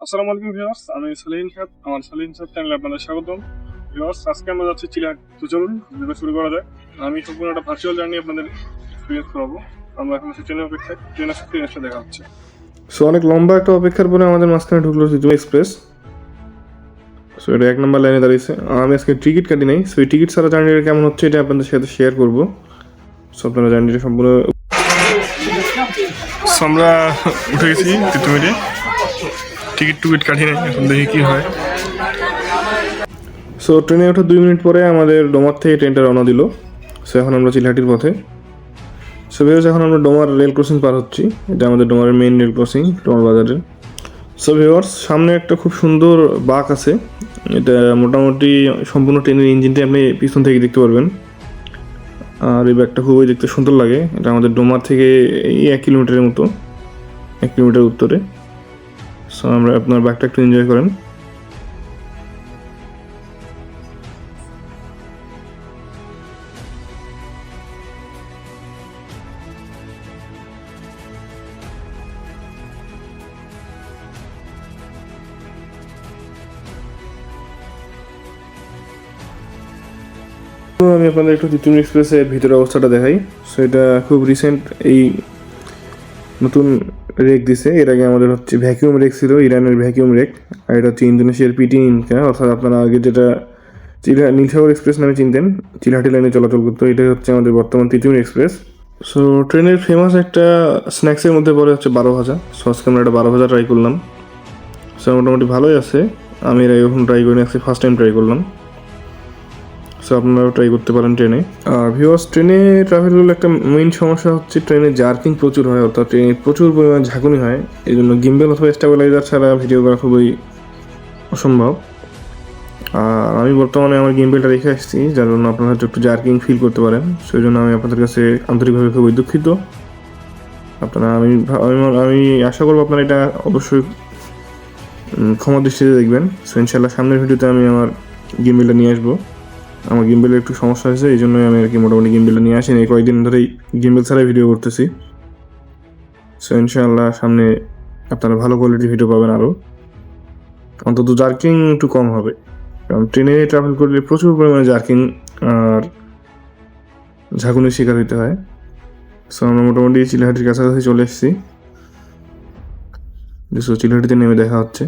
আসসালামু আলাইকুম ভিউয়ার্স, আমি সলিন খাত। আমার সলিন খাত চ্যানেলে আপনাদের স্বাগতম। ভিউয়ার্স, আজকে আমরা যাচ্ছি চিলাহাট। তো চলুন ভিডিওটা শুরু করা যায়। আমি সম্পূর্ণ একটা ভার্চুয়াল জার্নি আপনাদের এক্সপিরিয়েন্স করাবো। আমরা এখন হচ্ছে ট্রেনের অপেক্ষায়, ট্রেনের সাথে ট্রেনের সাথে দেখা হচ্ছে। সো অনেক লম্বা একটা অপেক্ষার পরে আমাদের মাঝখানে ঢুকলো সিজুয়া এক্সপ্রেস। সো এটা 1 নম্বর লাইনে দাঁড়িয়েছে। আমি আজকে টিকিট কাটি নাই, সো এই টিকিট ছাড়া জার্নিটা কেমন হচ্ছে এটা আপনাদের সাথে শেয়ার করবো। সো আপনারা জার্নিটা সম্পূর্ণ। আমরা উঠে গেছি তিতুমিরে, টিকিট কাটি নাই, এখন দেখি কি হয়। সো ট্রেনে ওঠার 2 মিনিট পরে আমাদের ডোমার থেকে ট্রেনটা রওনা দিল। সো এখন আমরা চিলাহাটির পথে। সো ভিউয়ার্স, এখন আমরা ডোমার রেল ক্রসিং পার হচ্ছি। এটা আমাদের ডোমারের মেইন রেল ক্রসিং, ডোমার বাজারের। সো ভিউয়ার্স, সামনে একটা খুব সুন্দর বাঁক আছে। এটা মোটামুটি সম্পূর্ণ ট্রেনের ইঞ্জিনটা আপনি পিছন থেকে দেখতে পারবেন। আর এই ব্যাগটা খুবই দেখতে সুন্দর লাগে। এটা আমাদের ডোমার থেকে এই 1 কিলোমিটারের মতো, 1 কিলোমিটার উত্তরে। সো আমরা আপনার ব্যাগটা একটু এনজয় করেন। আমি আপনাদের একটু তিতুমির এক্সপ্রেসের ভিতরের অবস্থাটা দেখাই। সো এটা খুব রিসেন্ট এই নতুন রেক দিছে। এর আগে আমাদের হচ্ছে ভ্যাকিউম রেক ছিল, ইরানের ভ্যাকিউম রেক। আর এটা হচ্ছে ইন্দোনেশিয়ার পিটি ইনকা, অর্থাৎ আপনারা আগে যেটা নীলসাগর এক্সপ্রেস নামে চিনতেন, চিলাহাটি লাইনে চলাচল করতো। এটাই হচ্ছে আমাদের বর্তমান তিতুমির এক্সপ্রেস। সো ট্রেনের ফেমাস একটা স্ন্যাক্সের মধ্যে পড়ে হচ্ছে 12 ভাজা। সো আজকে আমরা একটা 12 ভাজা ট্রাই করলাম। সো মোটামুটি ভালোই আছে। আমি এর আগে কখনো ট্রাই করিনি, আজকে ফার্স্ট টাইম ট্রাই করলাম। সো আপনারাও ট্রাই করতে পারেন ট্রেনে। আর ভিউয়ার্স, ট্রেনে ট্রাভেল করলে একটা মেইন সমস্যা হচ্ছে ট্রেনে জার্কিং প্রচুর হয়, অর্থাৎ ট্রেনে প্রচুর পরিমাণ ঝাঁকুনি হয়। এই জন্য গিম্বেল অথবা স্টেবিলাইজার ছাড়া ভিডিও করা খুবই অসম্ভব। আর আমি বর্তমানে আমার গিম্বেলটা রেখে আসছি, যার জন্য আপনারা হয়তো একটু জার্কিং ফিল করতে পারেন। সেই জন্য আমি আপনাদের কাছে আন্তরিকভাবে খুবই দুঃখিত। আপনারা আমি আমি আশা করবো আপনারা এটা অবশ্যই ক্ষমা দৃষ্টিতে দেখবেন। সো ইনশাল্লাহ সামনের ভিডিওতে আমি আমার গিম্বেলটা নিয়ে আসবো। আমার গিম্বেলের একটু সমস্যা হয়েছে, এই জন্যই আমি আর কি মোটামুটি গিম্বেলটা নিয়ে আসিনি। কয়েকদিন ধরেই গিম্বেল ছাড়াই ভিডিও করতেছি। সো ইনশাআল্লাহ সামনে আপনারা ভালো কোয়ালিটির ভিডিও পাবেন আরও। অন্তত জার্কিং একটু কম হবে, কারণ ট্রেনে ট্রাভেল করলে প্রচুর পরিমাণে জার্কিং আর ঝাঁকুনির শিকার হইতে হয়। সো আমরা মোটামুটি চিলাহাটির কাছাকাছি চলে এসেছি। সো চিলাহাটিতে নেমে দেখা হচ্ছে।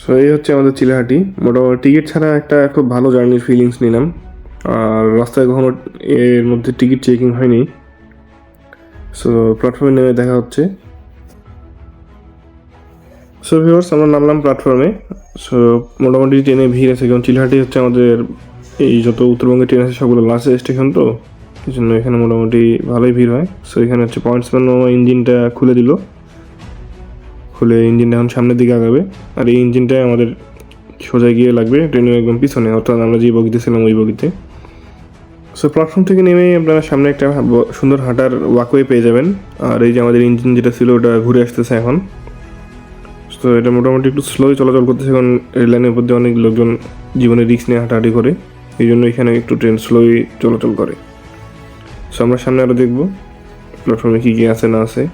সো এই হচ্ছে আমাদের চিলাহাটি। মোটামুটি টিকিট ছাড়া একটা খুব ভালো জার্নির ফিলিংস নিলাম। আর রাস্তায় কখনো এর মধ্যে টিকিট চেকিং হয়নি। সো প্ল্যাটফর্মে নেমে দেখা হচ্ছে। সো ভিউয়ার্স, আমরা নামলাম প্ল্যাটফর্মে। সো মোটামুটি ট্রেনে ভিড় আছে, কারণ চিলাহাটি হচ্ছে আমাদের এই যত উত্তরবঙ্গের ট্রেন আছে সবগুলো লাস্ট স্টেশন, তো এই জন্য এখানে মোটামুটি ভালোই ভিড় হয়। সো এখানে হচ্ছে পয়েন্টসম্যান মামা ইঞ্জিনটা খুলে দিল। খুলে ইঞ্জিনটা এখন সামনের দিকে আগাবে। আর এই ইঞ্জিনটাই আমাদের সোজা গিয়ে লাগবে ট্রেনের একদম পিছনে, অর্থাৎ আমরা যে বগিতে ছিলাম ওই বগিতে। সো প্ল্যাটফর্ম থেকে নেমেই আপনারা সামনে একটা সুন্দর হাঁটার ওয়াকওয়ে পেয়ে যাবেন। আর এই যে আমাদের ইঞ্জিন যেটা ছিল ওটা ঘুরে আসতেছে এখন। তো এটা মোটামুটি একটু স্লোই চলাচল করতেছে, কারণ রেললাইনের মধ্যে অনেক লোকজন জীবনের রিস্ক নিয়ে হাঁটাহাঁটি করে, এই জন্য এখানে একটু ট্রেন স্লোই চলাচল করে। সো আমরা সামনে আরও দেখবো প্ল্যাটফর্মে কী কী আছে না আছে।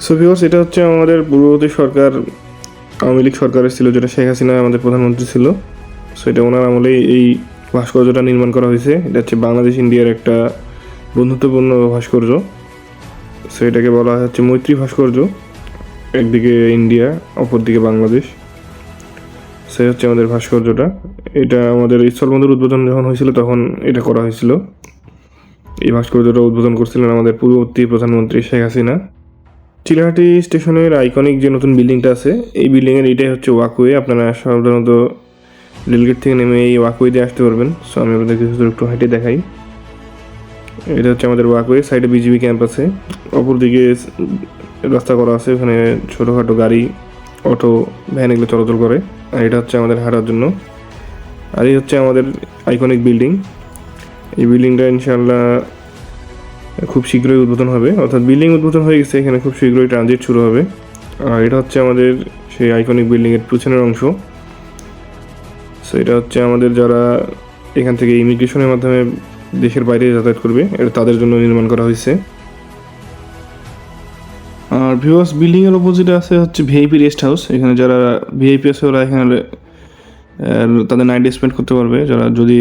সো ভিউয়ার্স, এটা হচ্ছে আমাদের পূর্ববর্তী সরকার, আওয়ামী লীগ সরকারের ছিল, যেটা শেখ হাসিনা আমাদের প্রধানমন্ত্রী ছিল। সো এটা ওনার আমলেই এই ভাস্কর্যটা নির্মাণ করা হয়েছে। এটা হচ্ছে বাংলাদেশ ইন্ডিয়ার একটা বন্ধুত্বপূর্ণ ভাস্কর্য। সো এটাকে বলা হচ্ছে মৈত্রী ভাস্কর্য। একদিকে ইন্ডিয়া, অপরদিকে বাংলাদেশ। সে হচ্ছে আমাদের ভাস্কর্যটা। এটা আমাদের স্থলবন্দর উদ্বোধন যখন হয়েছিল তখন এটা করা হয়েছিল। এই ভাস্কর্যটা উদ্বোধন করছিলেন আমাদের পূর্ববর্তী প্রধানমন্ত্রী শেখ হাসিনা। চিলাহাটি স্টেশনের আইকনিক যে নতুন বিল্ডিংটা আছে, এই বিল্ডিংয়ের এটাই হচ্ছে ওয়াকওয়ে। আপনারা সাধারণত রেলগেট থেকে নেমে এই ওয়াকওয়ে দিয়ে আসতে পারবেন। সো আমি আপনাদের কিছু একটু হাইটে দেখাই। এটা হচ্ছে আমাদের ওয়াকওয়ে, সাইডে বিজিবি ক্যাম্প আছে, অপরদিকে রাস্তা করা আছে, ওখানে ছোটোখাটো গাড়ি, অটো, ভ্যান এগুলো চলাচল করে। আর এটা হচ্ছে আমাদের হাঁটার জন্য। আর এই হচ্ছে আমাদের আইকনিক বিল্ডিং। এই বিল্ডিংটা ইনশাআল্লাহ খুব শীঘ্রই উদ্বোধন হবে, অর্থাৎ বিল্ডিং উদ্বোধন হয়ে গেছে, এখানে খুব শীঘ্রই ট্রানজিট শুরু হবে। আর এটা হচ্ছে আমাদের সেই আইকনিক বিল্ডিংয়ের পিছনের অংশ। সো এটা হচ্ছে আমাদের যারা এখান থেকে ইমিগ্রেশনের মাধ্যমে দেশের বাইরে যাতায়াত করবে, এটা তাদের জন্য নির্মাণ করা হয়েছে। আর ভিউয়ার্স বিল্ডিংয়ের অপোজিটে আছে হচ্ছে ভিআইপি রেস্ট হাউস। এখানে যারা ভিআইপি আছে ওরা এখানে তাদের নাইট স্পেন্ড করতে পারবে। যারা যদি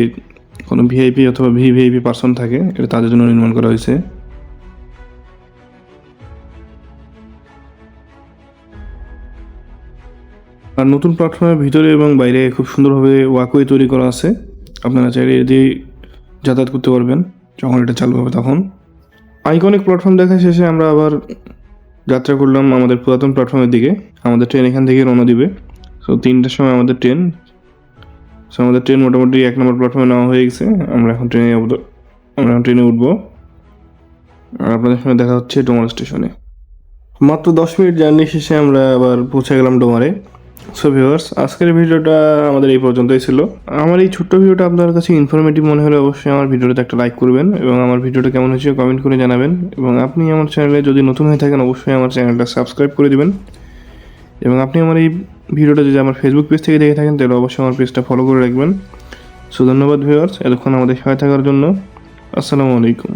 কোনো ভিআইপি অথবা ভিভিআইপি পার্সন থাকে, এটা তাদের জন্য নির্মাণ করা হয়েছে। আর নতুন প্ল্যাটফর্মের ভিতরে এবং বাইরে খুব সুন্দরভাবে ওয়াকওয়ে তৈরি করা আছে। আপনারা চাইলে এদি যাতায়াত করতে পারবেন যখন এটা চালু হবে তখন। আইকনিক প্ল্যাটফর্ম দেখা শেষে আমরা আবার যাত্রা করলাম আমাদের পুরাতন প্ল্যাটফর্মের দিকে। আমাদের ট্রেন এখান থেকে রওনা দিবে। সো 3টার সময় আমাদের ট্রেন। সো আমাদের ট্রেন মোটামুটি 1 নম্বর প্ল্যাটফর্মে নেওয়া হয়ে গেছে। আমরা এখন ট্রেনে উঠবো। আর আপনাদের সঙ্গে দেখা হচ্ছে ডোমার স্টেশনে। মাত্র 10 মিনিট জার্নি শেষে আমরা আবার পৌঁছে গেলাম ডোমারে। সো ভিউয়ার্স, আজকের ভিডিওটা আমাদের এই পর্যন্তই ছিল। আমার এই ছোট্ট ভিডিওটা আপনার কাছে ইনফরমেটিভ মনে হলে অবশ্যই আমার ভিডিওটাতে একটা লাইক করবেন এবং আমার ভিডিওটা কেমন হয়েছে কমেন্ট করে জানাবেন। এবং আপনি আমার চ্যানেলে যদি নতুন হয়ে থাকেন অবশ্যই আমার চ্যানেলটা সাবস্ক্রাইব করে দিবেন। এবং আপনি আমার এই ভিডিওটা যদি আমার ফেসবুক পেজ থেকে দেখে থাকেন তাহলে অবশ্যই আমার পেজটা ফলো করে রাখবেন। সো ধন্যবাদ ভিউয়ার্স, এতক্ষণ আমাদের সহায় থাকার জন্য। আসসালামু আলাইকুম।